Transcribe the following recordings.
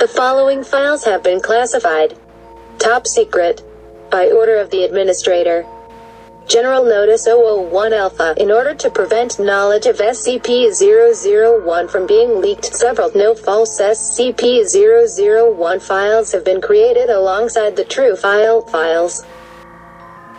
The following files have been classified top secret by order of the administrator. General Notice 001 Alpha. In order to prevent knowledge of SCP-001 from being leaked, several no-false SCP-001 files have been created alongside the true files.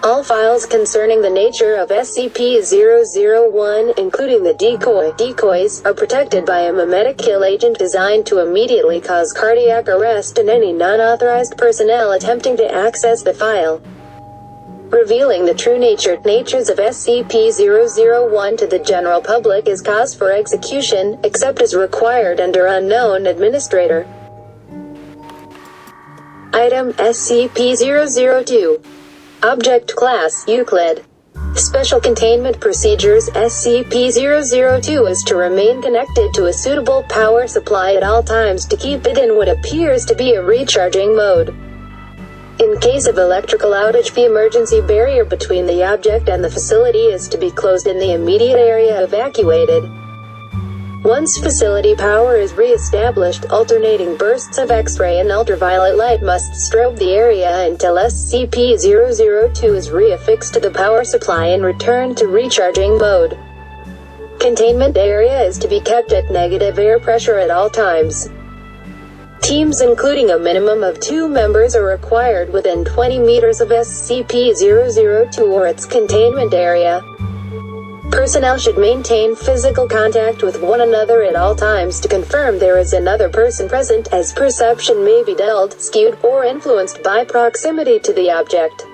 All files concerning the nature of SCP-001, including the decoys, are protected by a memetic kill agent designed to immediately cause cardiac arrest in any non-authorized personnel attempting to access the file. Revealing the true natures of SCP-001 to the general public is cause for execution, except as required under unknown administrator. Item SCP-002. Object Class Euclid. Special Containment Procedures. SCP-002 is to remain connected to a suitable power supply at all times to keep it in what appears to be a recharging mode. In case of electrical outage, the emergency barrier between the object and the facility is to be closed and the immediate area evacuated. Once facility power is re-established, alternating bursts of X-ray and ultraviolet light must strobe the area until SCP-002 is re-affixed to the power supply and returned to recharging mode. Containment area is to be kept at negative air pressure at all times. Teams including a minimum of 2 members are required within 20 meters of SCP-002 or its containment area. Personnel should maintain physical contact with one another at all times to confirm there is another person present, as perception may be dulled, skewed, or influenced by proximity to the object.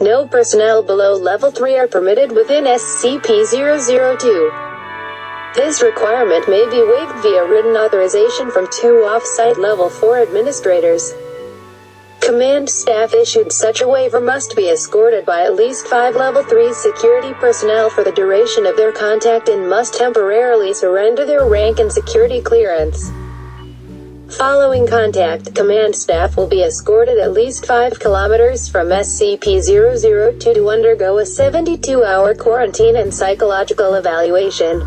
No personnel below Level 3 are permitted within SCP-002. This requirement may be waived via written authorization from 2 off-site Level 4 administrators. Command staff issued such a waiver must be escorted by at least 5 Level 3 security personnel for the duration of their contact and must temporarily surrender their rank and security clearance. Following contact, command staff will be escorted at least 5 kilometers from SCP-002 to undergo a 72-hour quarantine and psychological evaluation.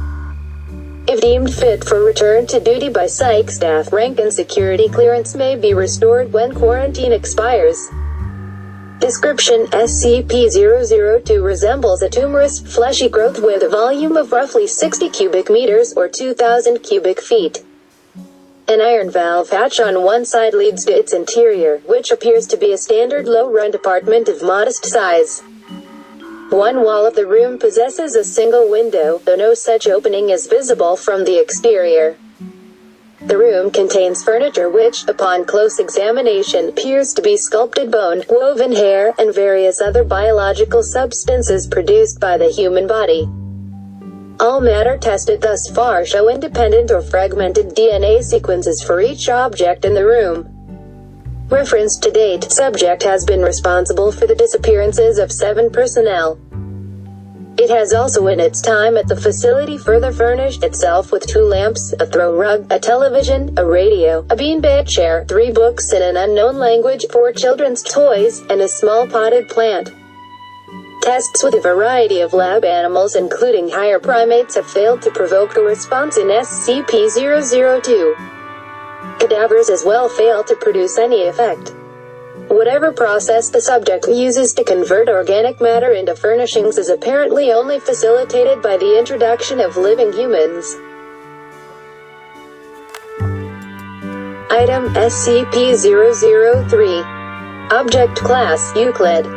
If deemed fit for return to duty by psych staff, rank and security clearance may be restored when quarantine expires. Description: SCP-002 resembles a tumorous, fleshy growth with a volume of roughly 60 cubic meters or 2,000 cubic feet. An iron valve hatch on one side leads to its interior, which appears to be a standard low-rent apartment of modest size. One wall of the room possesses a single window, though no such opening is visible from the exterior. The room contains furniture which, upon close examination, appears to be sculpted bone, woven hair, and various other biological substances produced by the human body. All matter tested thus far show independent or fragmented DNA sequences for each object in the room. Reference to date: subject has been responsible for the disappearances of 7 personnel. It has also in its time at the facility further furnished itself with 2 lamps, a throw rug, a television, a radio, a beanbag chair, 3 books in an unknown language, 4 children's toys, and a small potted plant. Tests with a variety of lab animals including higher primates have failed to provoke a response in SCP-002. Cadavers as well fail to produce any effect. Whatever process the subject uses to convert organic matter into furnishings is apparently only facilitated by the introduction of living humans. Item SCP-003. Object Class Euclid.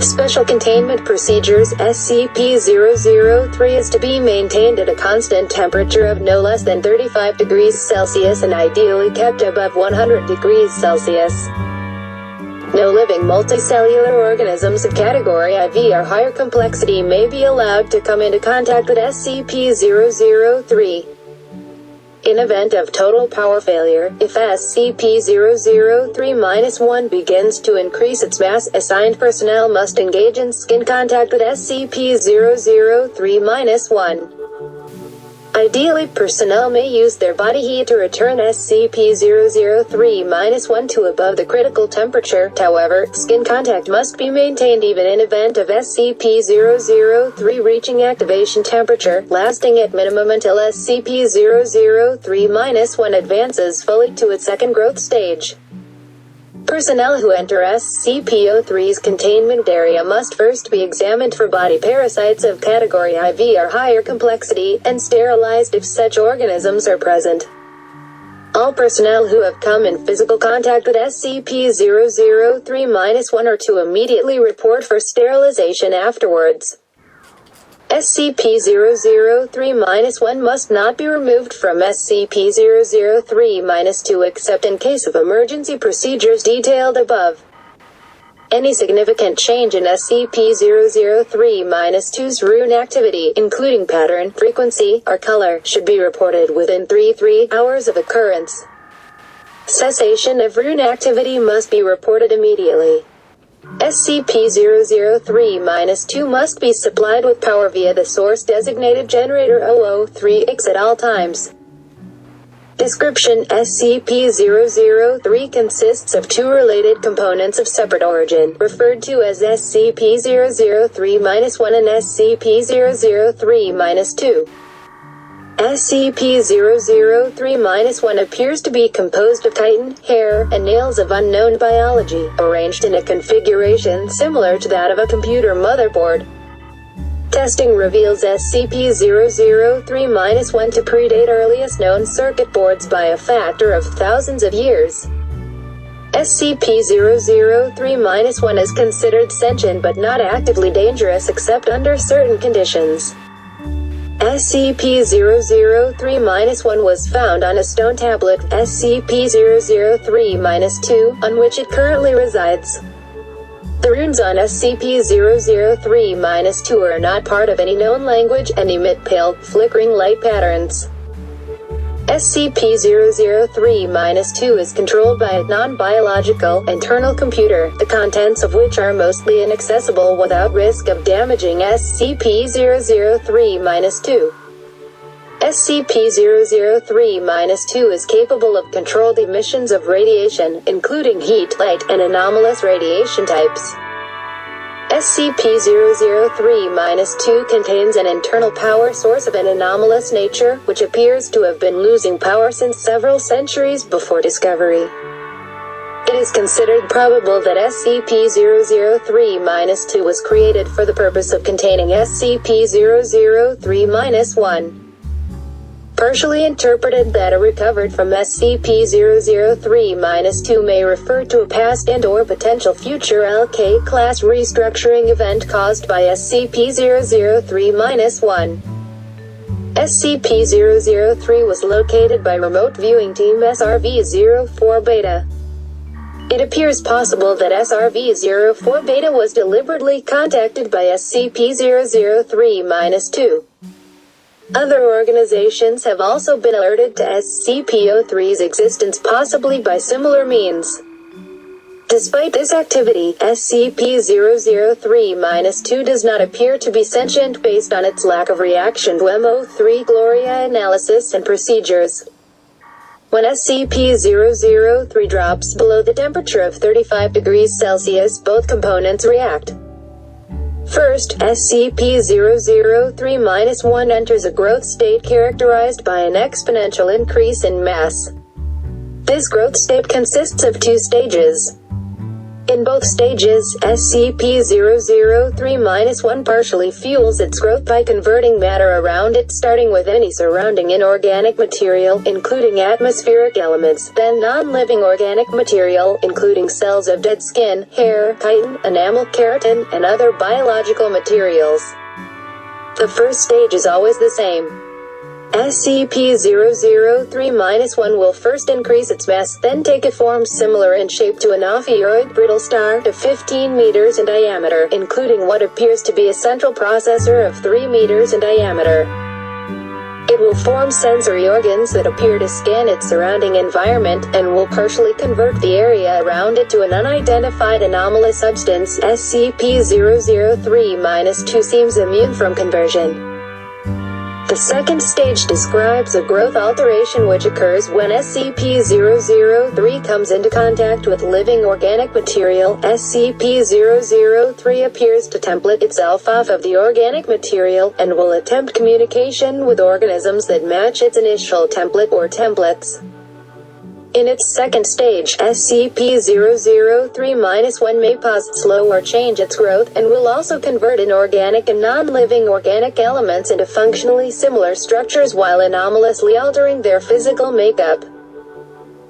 Special Containment Procedures. SCP-003 is to be maintained at a constant temperature of no less than 35 degrees Celsius and ideally kept above 100 degrees Celsius. No living multicellular organisms of Category IV or higher complexity may be allowed to come into contact with SCP-003. In event of total power failure, if SCP-003-1 begins to increase its mass, assigned personnel must engage in skin contact with SCP-003-1. Ideally, personnel may use their body heat to return SCP-003-1 to above the critical temperature. However, skin contact must be maintained even in event of SCP-003 reaching activation temperature, lasting at minimum until SCP-003-1 advances fully to its second growth stage. Personnel who enter SCP-003's containment area must first be examined for body parasites of category IV or higher complexity, and sterilized if such organisms are present. All personnel who have come in physical contact with SCP-003-1 are to immediately report for sterilization afterwards. SCP-003-1 must not be removed from SCP-003-2 except in case of emergency procedures detailed above. Any significant change in SCP-003-2's rune activity, including pattern, frequency, or color, should be reported within 3 hours of occurrence. Cessation of rune activity must be reported immediately. SCP-003-2 must be supplied with power via the source-designated generator 003X at all times. Description: SCP-003 consists of two related components of separate origin, referred to as SCP-003-1 and SCP-003-2. SCP-003-1 appears to be composed of chitin, hair, and nails of unknown biology, arranged in a configuration similar to that of a computer motherboard. Testing reveals SCP-003-1 to predate earliest known circuit boards by a factor of thousands of years. SCP-003-1 is considered sentient but not actively dangerous except under certain conditions. SCP-003-1 was found on a stone tablet, SCP-003-2, on which it currently resides. The runes on SCP-003-2 are not part of any known language and emit pale, flickering light patterns. SCP-003-2 is controlled by a non-biological, internal computer, the contents of which are mostly inaccessible without risk of damaging SCP-003-2. SCP-003-2 is capable of controlled emissions of radiation, including heat, light, and anomalous radiation types. SCP-003-2 contains an internal power source of an anomalous nature, which appears to have been losing power since several centuries before discovery. It is considered probable that SCP-003-2 was created for the purpose of containing SCP-003-1. Partially interpreted data recovered from SCP-003-2 may refer to a past and/or potential future LK-class restructuring event caused by SCP-003-1. SCP-003 was located by Remote Viewing Team SRV-04 Beta. It appears possible that SRV-04 Beta was deliberately contacted by SCP-003-2. Other organizations have also been alerted to SCP-003's existence, possibly by similar means. Despite this activity, SCP-003-2 does not appear to be sentient based on its lack of reaction to M03 Gloria analysis and procedures. When SCP-003 drops below the temperature of 35 degrees Celsius, both components react. First, SCP-003-1 enters a growth state characterized by an exponential increase in mass. This growth state consists of two stages. In both stages, SCP-003-1 partially fuels its growth by converting matter around it, starting with any surrounding inorganic material, including atmospheric elements, then non-living organic material, including cells of dead skin, hair, chitin, enamel, keratin, and other biological materials. The first stage is always the same. SCP-003-1 will first increase its mass, then take a form similar in shape to an ophiuroid brittle star of 15 meters in diameter, including what appears to be a central processor of 3 meters in diameter. It will form sensory organs that appear to scan its surrounding environment, and will partially convert the area around it to an unidentified anomalous substance. SCP-003-2 seems immune from conversion. The The second stage describes a growth alteration which occurs when SCP-003 comes into contact with living organic material. SCP-003 appears to template itself off of the organic material, and will attempt communication with organisms that match its initial template or templates. In its second stage, SCP-003-1 may pause, slow or change its growth, and will also convert inorganic and non-living organic elements into functionally similar structures while anomalously altering their physical makeup.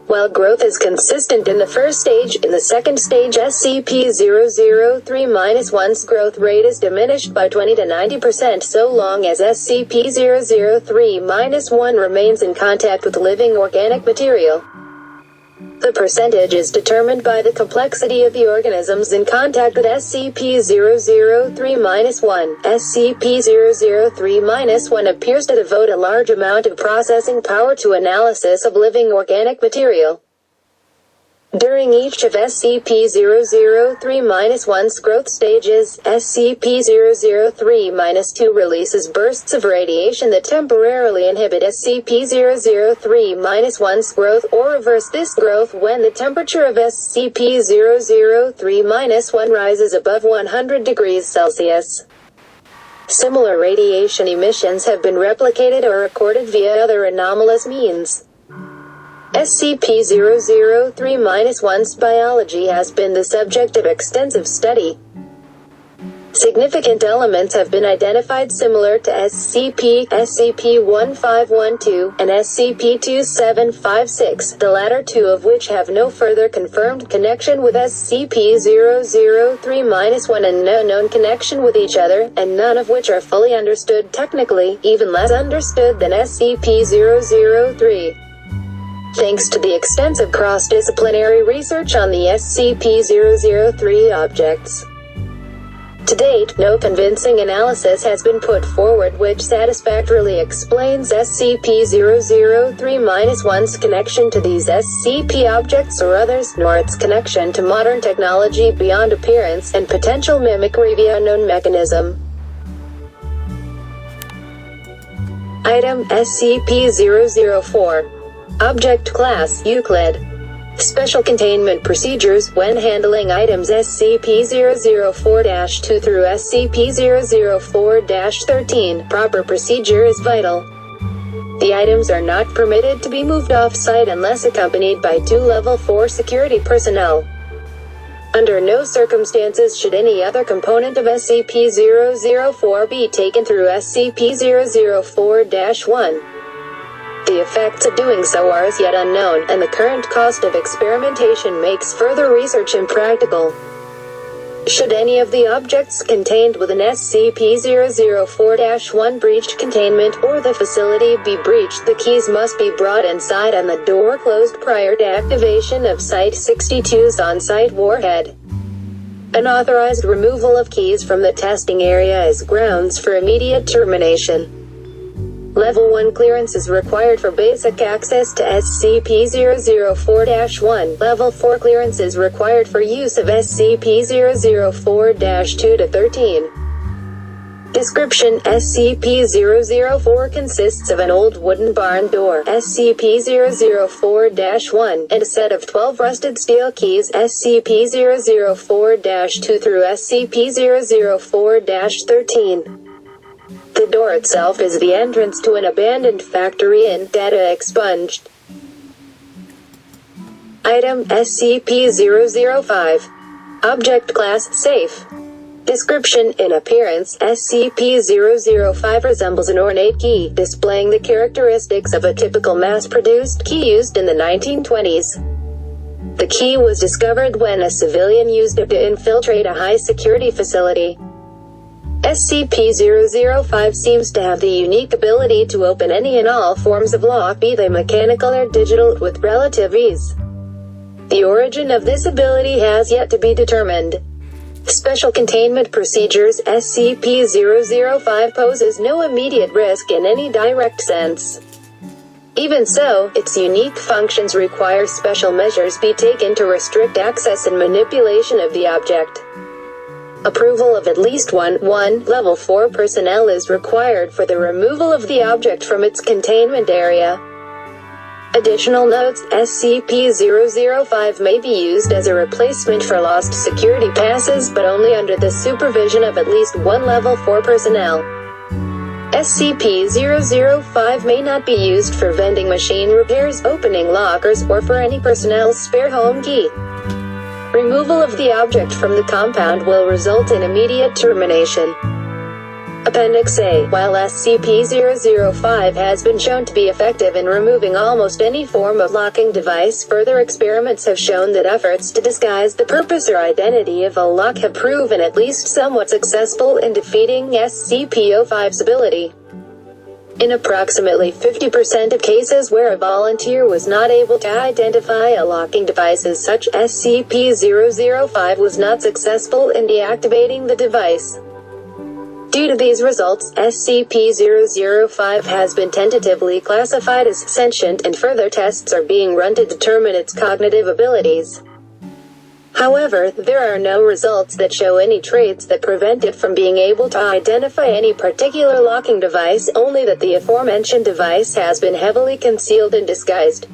While growth is consistent in the first stage, in the second stage SCP-003-1's growth rate is diminished by 20 to 90% so long as SCP-003-1 remains in contact with living organic material. The percentage is determined by the complexity of the organisms in contact with SCP-003-1. SCP-003-1 appears to devote a large amount of processing power to analysis of living organic material. During each of SCP-003-1's growth stages, SCP-003-2 releases bursts of radiation that temporarily inhibit SCP-003-1's growth or reverse this growth when the temperature of SCP-003-1 rises above 100 degrees Celsius. Similar radiation emissions have been replicated or recorded via other anomalous means. SCP-003-1's biology has been the subject of extensive study. Significant elements have been identified similar to SCP-1512, and SCP-2756, the latter two of which have no further confirmed connection with SCP-003-1 and no known connection with each other, and none of which are fully understood technically, even less understood than SCP-003. Thanks to the extensive cross-disciplinary research on the SCP-003 objects. To date, no convincing analysis has been put forward which satisfactorily explains SCP-003-1's connection to these SCP objects or others, nor its connection to modern technology beyond appearance and potential mimicry via unknown mechanism. Item SCP-004. Object Class Euclid. Special Containment Procedures when handling items SCP-004-2 through SCP-004-13. Proper procedure is vital. The items are not permitted to be moved off-site unless accompanied by 2 Level 4 security personnel. Under no circumstances should any other component of SCP-004 be taken through SCP-004-1. The effects of doing so are as yet unknown, and the current cost of experimentation makes further research impractical. Should any of the objects contained within SCP-004-1 breached containment or the facility be breached, the keys must be brought inside and the door closed prior to activation of Site-62's on-site warhead. Unauthorized removal of keys from the testing area is grounds for immediate termination. Level 1 clearance is required for basic access to SCP-004-1. Level 4 clearance is required for use of SCP-004-2 to 13. Description: SCP-004 consists of an old wooden barn door, SCP-004-1, and a set of 12 rusted steel keys, SCP-004-2 through SCP-004-13. The door itself is the entrance to an abandoned factory and data expunged. Item SCP-005. Object Class Safe. Description: in appearance, SCP-005 resembles an ornate key, displaying the characteristics of a typical mass-produced key used in the 1920s. The key was discovered when a civilian used it to infiltrate a high-security facility. SCP-005 seems to have the unique ability to open any and all forms of lock, be they mechanical or digital, with relative ease. The origin of this ability has yet to be determined. Special Containment Procedures: SCP-005 poses no immediate risk in any direct sense. Even so, its unique functions require special measures be taken to restrict access and manipulation of the object. Approval of at least one Level 4 personnel is required for the removal of the object from its containment area. Additional notes: SCP-005 may be used as a replacement for lost security passes, but only under the supervision of at least one Level 4 personnel. SCP-005 may not be used for vending machine repairs, opening lockers, or for any personnel's spare home key. Removal of the object from the compound will result in immediate termination. Appendix A. While SCP-005 has been shown to be effective in removing almost any form of locking device, further experiments have shown that efforts to disguise the purpose or identity of a lock have proven at least somewhat successful in defeating SCP-005's ability. In approximately 50% of cases where a volunteer was not able to identify a locking device as such, SCP-005 was not successful in deactivating the device. Due to these results, SCP-005 has been tentatively classified as sentient, and further tests are being run to determine its cognitive abilities. However, there are no results that show any traits that prevent it from being able to identify any particular locking device, only that the aforementioned device has been heavily concealed and disguised.